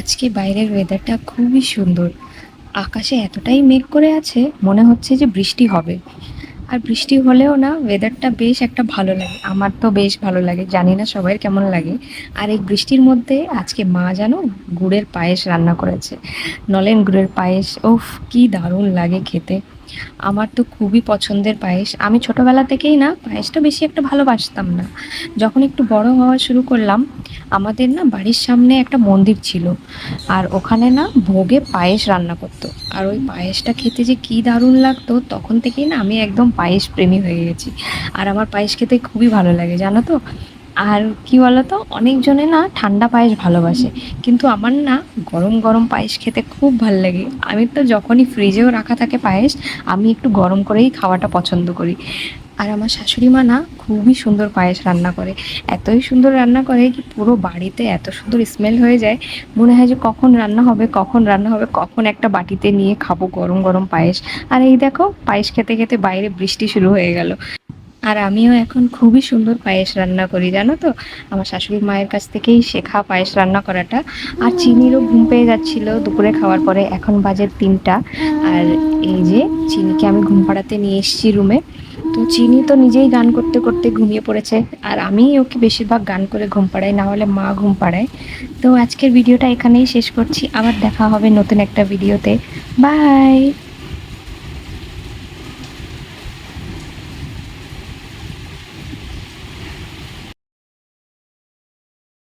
আজকে বাইরের ওয়েদারটা খুবই সুন্দর। আকাশে এতটাই মেঘ করে আছে, মনে হচ্ছে যে বৃষ্টি হবে। আর বৃষ্টি হলেও না ওয়েদারটা বেশ একটা ভালো লাগে, আমার তো বেশ ভালো লাগে, জানি না সবার কেমন লাগে। আর এই বৃষ্টির মধ্যে আজকে মা জানো গুড়ের পায়েস রান্না করেছে। নলেন গুড়ের পায়েস, উফ কি দারুণ লাগে খেতে। আমার তো খুবই পছন্দের পায়েস। আমি ছোটবেলা থেকেই না পায়েসটা বেশি একটা ভালোবাসতাম না। যখন একটু বড় হওয়া শুরু করলাম, আমাদের না বাড়ির সামনে একটা মন্দির ছিল, আর ওখানে না ভোগে পায়েস রান্না করতো। আর ওই পায়েসটা খেতে যে কি দারুণ লাগতো, তখন থেকেই না আমি একদম পায়েস প্রেমী হয়ে গেছি। আর আমার পায়েস খেতে খুবই ভালো লাগে জানো তো। আর কি বলতো, অনেকজনে না ঠান্ডা পায়েস ভালোবাসে, কিন্তু আমার না গরম গরম পায়েস খেতে খুব ভাল লাগে। আমি তো যখনই ফ্রিজেও রাখা থাকে পায়েস, আমি একটু গরম করেই খাওয়াটা পছন্দ করি। আর আমার শাশুড়ি মা না খুবই সুন্দর পায়েস রান্না করে। এতই সুন্দর রান্না করে কি পুরো বাড়িতে এত সুন্দর স্মেল হয়ে যায়, মনে হয় যে কখন রান্না হবে, কখন রান্না হবে, কখন একটা বাটিতে নিয়ে খাবো গরম গরম পায়েস। আর এই দেখো পায়েস খেতে খেতে বাইরে বৃষ্টি শুরু হয়ে গেল। আর আমিও এখন খুবই সুন্দর পায়েস রান্না করি জানো তো। আমার শাশুড়ি মায়ের কাছ থেকেই শেখা পায়েস রান্না করাটা। আর চিনিরও ঘুম পেয়ে যাচ্ছিল দুপুরে খাওয়ার পরে, এখন বাজে 3টা। আর এই যে চিনিকে আমি ঘুম পাড়াতে নিয়ে এসেছি রুমে। তো চিনি তো নিজেই গান করতে করতে ঘুমিয়ে পড়েছে, আর আমি ওকে বেশিরভাগ গান করে ঘুম পাড়াই, না হলে মা ঘুম পাড়ায়। তো আজকের ভিডিওটা এখানেই শেষ করছি, আবার দেখা হবে নতুন একটা ভিডিওতে। বাই।